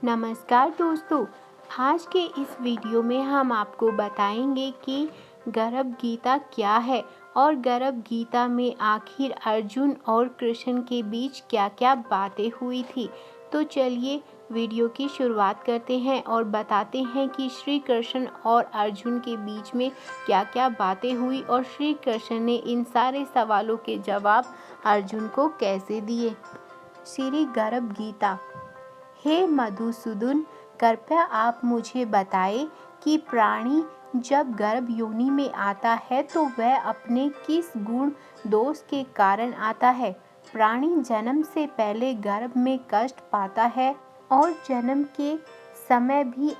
नमस्कार दोस्तों। आज के इस वीडियो में हम आपको बताएंगे कि गर्भ गीता क्या है और गर्भ गीता में आखिर अर्जुन और कृष्ण के बीच क्या-क्या बातें हुई थी। तो चलिए वीडियो की शुरुआत करते हैं और बताते हैं कि श्री कृष्ण और अर्जुन के बीच में क्या-क्या बातें हुई और श्री कृष्ण ने इन सारे सवालों के जवाब अर्जुन को कैसे दिए। श्री गर्भ गीता। हे मधुसूदन, कृपया आप मुझे बताएं कि प्राणी जब गर्भ योनि में आता है तो वह अपने किस गुण दोष के कारण आता है। प्राणी जन्म से पहले गर्भ में कष्ट पाता है और जन्म के समय भी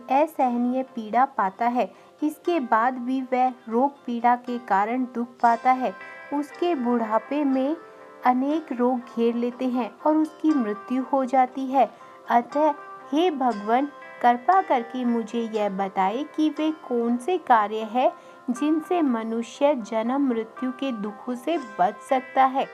असहनीय पीड़ा पाता है। इसके बाद भी वह रोग पीड़ा के कारण दुख पाता है। उसके बुढ़ापे में अनेक रोग घेर लेते हैं और उसकी मृत्यु हो जाती है। अतः हे भगवान, कृपा करके मुझे यह बताएं कि वे कौन से कार्य हैं जिनसे मनुष्य जन्म मृत्यु के दुखों से बच सकता है।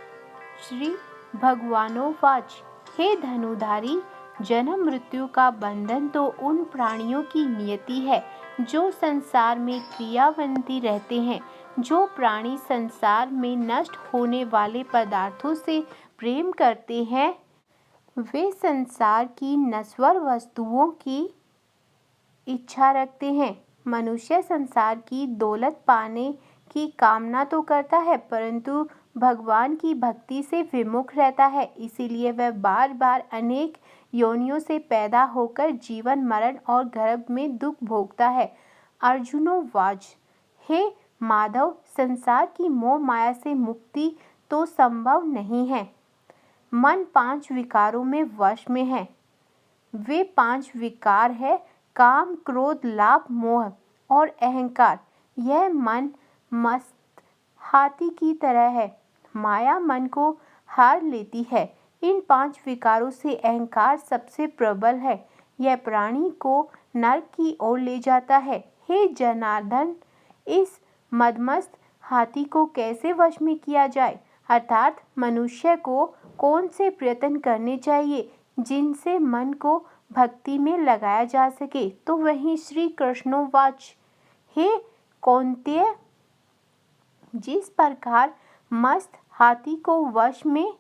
श्री भगवानोवाच। हे धनुधारी, जन्म मृत्यु का बंधन तो उन प्राणियों की नियति है जो संसार में क्रियावंती रहते हैं। जो प्राणी संसार में नष्ट होने वाले पदार्थों से प्रेम करते हैं वे संसार की नश्वर वस्तुओं की इच्छा रखते हैं। मनुष्य संसार की दौलत पाने की कामना तो करता है परंतु भगवान की भक्ति से विमुख रहता है। इसीलिए वह बार बार अनेक योनियों से पैदा होकर जीवन मरण और गर्भ में दुख भोगता है। अर्जुनोवाच। हे माधव, संसार की मोह माया से मुक्ति तो संभव नहीं है। मन 5 विकारों में वश में है। वे 5 विकार है काम, क्रोध, लाभ, मोह और अहंकार। यह मन मस्त हाथी की तरह है। माया मन को हार लेती है। इन 5 विकारों से अहंकार सबसे प्रबल है। यह प्राणी को नरक की ओर ले जाता है। हे जनार्दन, इस मदमस्त हाथी को कैसे वश में किया जाए, अर्थात मनुष्य को कौन से प्रयत्न करने चाहिए जिनसे मन को भक्ति में लगाया जा सके। तो वहीं श्री कृष्णोवाच। हे कौन्तेय, जिस प्रकार मस्त हाथी को वश में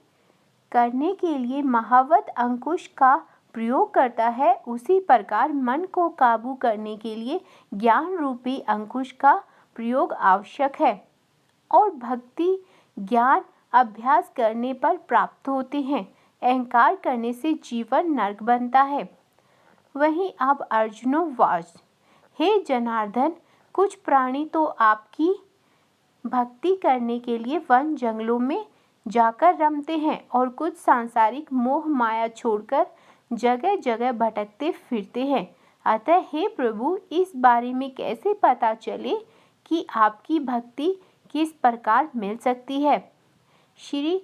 करने के लिए महावत अंकुश का प्रयोग करता है, उसी प्रकार मन को काबू करने के लिए ज्ञान रूपी अंकुश का प्रयोग आवश्यक है और भक्ति ज्ञान अभ्यास करने पर प्राप्त होते हैं। अहंकार करने से जीवन नरक बनता है। वहीं अब अर्जुनोवाच। हे जनार्दन, कुछ प्राणी तो आपकी भक्ति करने के लिए वन जंगलों में जाकर रमते हैं और कुछ सांसारिक मोह माया छोड़कर जगह जगह भटकते फिरते हैं। अतः हे प्रभु, इस बारे में कैसे पता चले कि आपकी भक्ति किस प्रकार मिल सकती है। श्री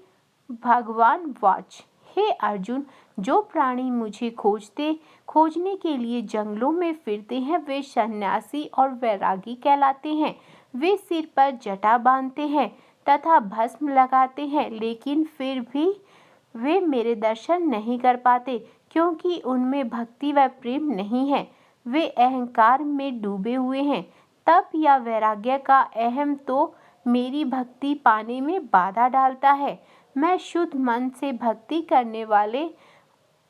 भगवान वाच। हे अर्जुन, जो प्राणी मुझे खोजने के लिए जंगलों में फिरते हैं वे सन्यासी और वैरागी कहलाते हैं। वे सिर पर जटा बांधते हैं तथा भस्म लगाते हैं, लेकिन फिर भी वे मेरे दर्शन नहीं कर पाते क्योंकि उनमें भक्ति व प्रेम नहीं है। वे अहंकार में डूबे हुए हैं। तप या वैराग्य का अहम तो मेरी भक्ति पाने में बाधा डालता है। मैं शुद्ध मन से भक्ति करने वाले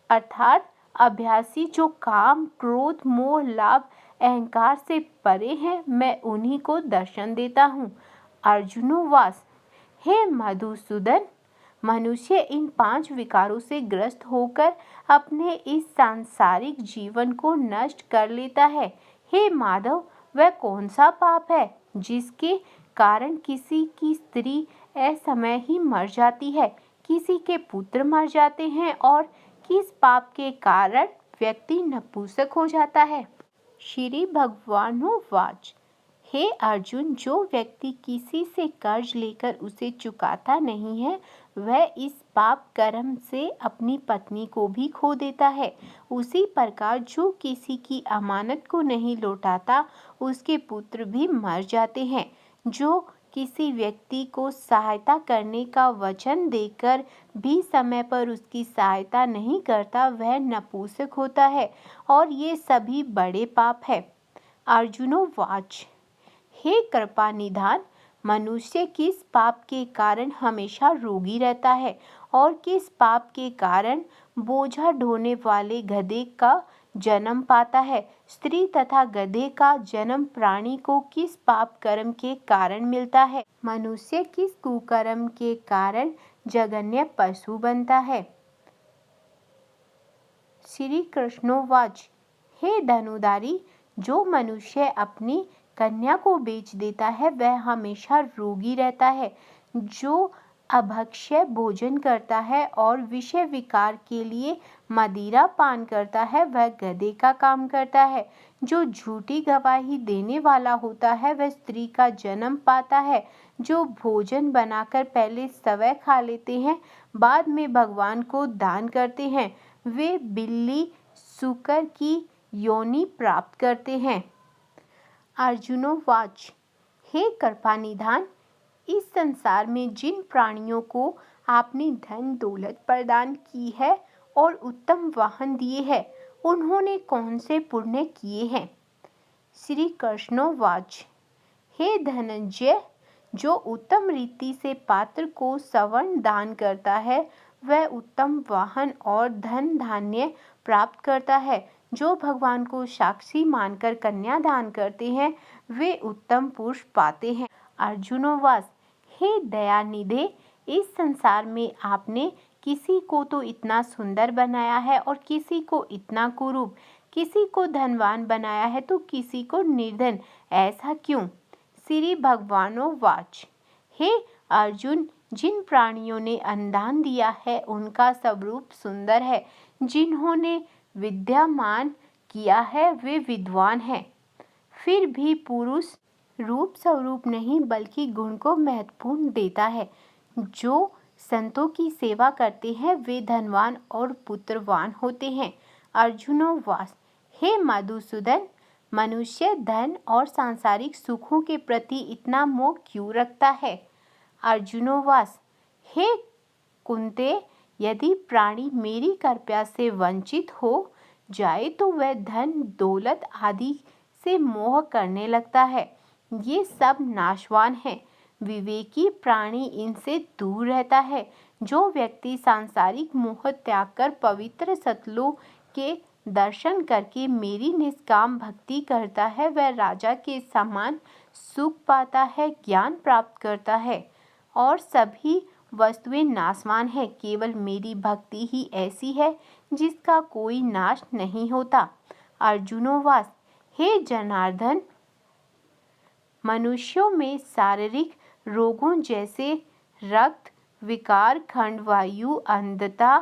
अर्थात अभ्यासी जो काम, क्रोध, मोह, लाभ, अहंकार से परे हैं, मैं उन्हीं को दर्शन देता हूँ। अर्जुनोवाच। हे मधुसूदन, मनुष्य इन 5 विकारों से ग्रस्त होकर अपने इस सांसारिक जीवन को नष्ट कर लेता है। हे माधव, वह कौन सा पाप है जिसके कारण किसी की स्त्री असमय ही मर जाती है, किसी के पुत्र मर जाते हैं और किस पाप के कारण व्यक्ति नपुंसक हो जाता है। श्री भगवानोवाच। हे अर्जुन, जो व्यक्ति किसी से कर्ज लेकर उसे चुकाता नहीं है वह इस पाप कर्म से अपनी पत्नी को भी खो देता है। उसी प्रकार जो किसी की अमानत को नहीं लौटाता उसके पुत्र भी मर जाते हैं। जो किसी व्यक्ति को सहायता करने का वचन देकर भी समय पर उसकी सहायता नहीं करता, वह नपुंसक होता है और ये सभी बड़े पाप है। अर्जुनोवाच, हे कृपा निधान, मनुष्य किस पाप के कारण हमेशा रोगी रहता है और किस पाप के कारण बोझा ढोने वाले गधे का जन्म पाता है? स्त्री तथा गधे का जन्म प्राणी को किस पाप कर्म के कारण मिलता है? मनुष्य किस कुकर्म के कारण जघन्य पशु बनता है? श्री कृष्णोवाच, हे धनुधारी, जो मनुष्य अपनी कन्या को बेच देता है वह हमेशा रोगी रहता है। जो अभक्ष्य भोजन करता है और विषय विकार के लिए मदिरा पान करता है वह गधे का काम करता है। जो झूठी गवाही देने वाला होता है वह स्त्री का जन्म पाता है। जो भोजन बनाकर पहले स्वयं खा लेते हैं बाद में भगवान को दान करते हैं वे बिल्ली सूकर की योनि प्राप्त करते हैं। अर्जुनोवाच, हे कृपानिधान, इस संसार में जिन प्राणियों को आपने धन दौलत प्रदान की है और उत्तम वाहन दिए हैं उन्होंने कौन से पुण्य किए हैं? श्री कृष्णोवाच, हे धनंजय, जो उत्तम रीति से पात्र को सवर्ण दान करता है वह उत्तम वाहन और धन धान्य प्राप्त करता है। जो भगवान को साक्षी मानकर कन्या दान करते हैं वे उत्तम पुरुष पाते हैं। अर्जुनोवाच, हे दयानिधे, इस संसार में आपने किसी को तो इतना सुंदर बनाया है और किसी को इतना कुरूप, किसी को धनवान बनाया है तो किसी को निर्धन, ऐसा क्यों? श्री भगवानोवाच, हे अर्जुन, जिन प्राणियों ने अन्नदान दिया है उनका स्वरूप सुंदर है। जिन्होंने विद्यामान किया है वे विद्वान हैं। फिर भी पुरुष रूप स्वरूप नहीं बल्कि गुण को महत्वपूर्ण देता है। जो संतों की सेवा करते हैं वे धनवान और पुत्रवान होते हैं। अर्जुनोवाच, हे मधुसूदन, मनुष्य धन और सांसारिक सुखों के प्रति इतना मोह क्यों रखता है? अर्जुनोवाच, हे कुंते, यदि प्राणी मेरी कृपा से वंचित हो जाए तो वह धन दौलत आदि से मोह करने लगता है। ये सब नाशवान है। विवेकी प्राणी इनसे दूर रहता है। जो व्यक्ति सांसारिक मोह त्याग कर पवित्र सतलोक के दर्शन करके मेरी निष्काम भक्ति करता है वह राजा के समान सुख पाता है, ज्ञान प्राप्त करता है और सभी वस्तुएं नाशवान है। केवल मेरी भक्ति ही ऐसी है जिसका कोई नाश नहीं होता। अर्जुनोवाच, हे जनार्दन, मनुष्यों में शारीरिक रोगों जैसे रक्त विकार, खंडवायु, अंधता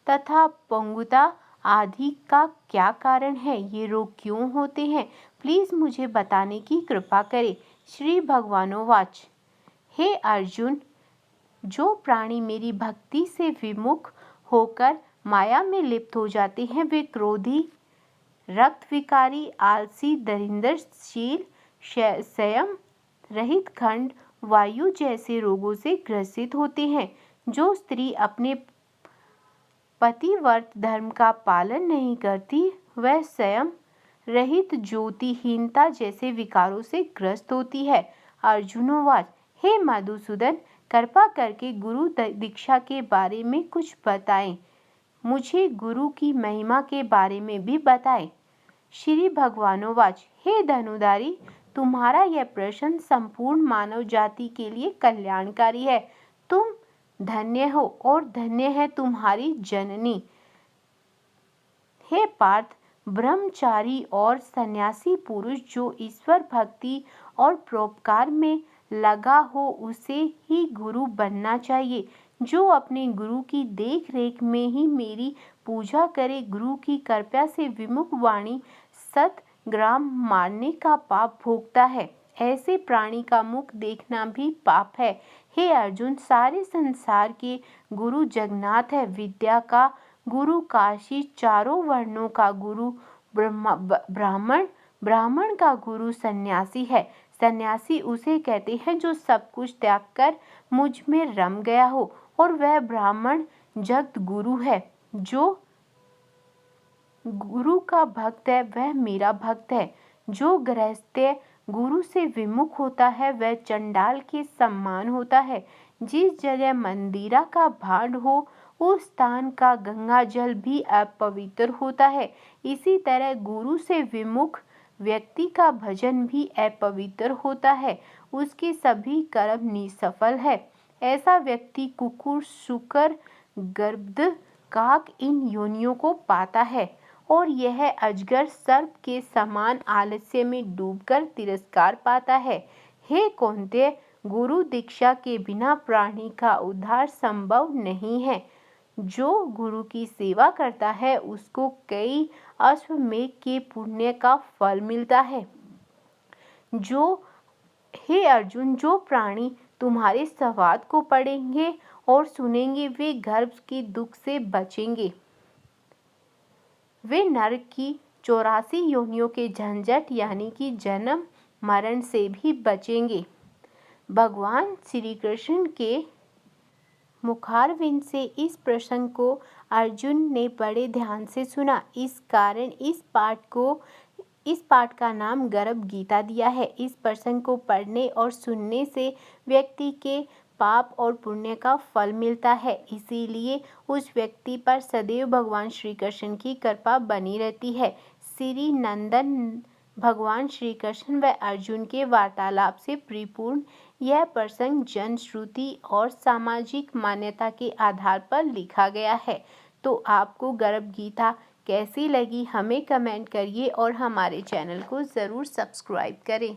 तथा पंगुता आदि का क्या कारण है? ये रोग क्यों होते हैं? प्लीज मुझे बताने की कृपा करें। श्री भगवानोवाच, हे अर्जुन, जो प्राणी मेरी भक्ति से विमुख होकर माया में लिप्त हो जाते हैं वे क्रोधी, रक्त विकारी, आलसी, दरिद्रशील, संयम रहित, खंड वायु जैसे रोगों से ग्रसित होते हैं। जो स्त्री अपने पतिव्रत धर्म का पालन नहीं करती वह संयम रहित, ज्योतिहीनता जैसे विकारों से ग्रस्त होती है। अर्जुनोवाच, हे मधुसूदन, कृपा करके गुरु दीक्षा के बारे में कुछ बताएं। मुझे गुरु की महिमा के बारे में भी बताएं। श्री भगवानोवाच, हे धनुधारी, तुम्हारा यह प्रश्न संपूर्ण मानव जाति के लिए कल्याणकारी है। तुम धन्य हो और धन्य है तुम्हारी जननी। हे पार्थ, ब्रह्मचारी और सन्यासी पुरुष जो ईश्वर भक्ति और परोपकार में लगा हो उसे ही गुरु बनना चाहिए। जो अपने गुरु की देख रेख में ही मेरी पूजा करे, गुरु की कृपा से विमुख वाणी 7 ग्राम मारने का पाप भोगता है। ऐसे प्राणी का मुख देखना भी पाप है। हे अर्जुन, सारे संसार के गुरु जगन्नाथ है। विद्या का गुरु काशी, चारों वर्णों का गुरु ब्राह्मण, ब्राह्मण का गुरु सन्यासी है। सन्यासी उसे कहते हैं जो सब कुछ त्याग कर मुझ में रम गया हो, और वह ब्राह्मण जगत गुरु है। जो गुरु का भक्त है वह मेरा भक्त है। जो गृहस्थ गुरु से विमुख होता है वह चंडाल के समान होता है। जिस जगह मंदिरा का भांड हो उस स्थान का गंगा जल भी अपवित्र होता है। इसी तरह गुरु से विमुख व्यक्ति का भजन भी अपवित्र होता है, उसके सभी कर्म निष्फल है। ऐसा व्यक्ति कुकुर, शुकर, गर्द, काक इन योनियों को पाता है, और यह अजगर सर्प के समान आलस्य में डूबकर तिरस्कार पाता है। हे कौन्तेय, गुरु दीक्षा के बिना प्राणी का उद्धार संभव नहीं है। जो गुरु की सेवा करता है उसको कई अश्वमेध के पुण्य का फल मिलता है। हे अर्जुन, जो प्राणी तुम्हारे संवाद को पढ़ेंगे और सुनेंगे वे गर्भ के दुख से बचेंगे। वे नरक की 84 योनियों के झंझट यानी कि जन्म मरण से भी बचेंगे। भगवान श्री कृष्ण के मुखारविंद से इस प्रसंग को अर्जुन ने बड़े ध्यान से सुना। इस कारण इस पाठ का नाम गर्भ गीता दिया है। इस प्रसंग को पढ़ने और सुनने से व्यक्ति के पाप और पुण्य का फल मिलता है, इसीलिए उस व्यक्ति पर सदैव भगवान श्री कृष्ण की कृपा बनी रहती है। श्री नंदन भगवान श्री कृष्ण व अर्जुन के वार्तालाप से परिपूर्ण यह प्रसंग जनश्रुति और सामाजिक मान्यता के आधार पर लिखा गया है। तो आपको गर्भ गीता कैसी लगी हमें कमेंट करिए और हमारे चैनल को ज़रूर सब्सक्राइब करें।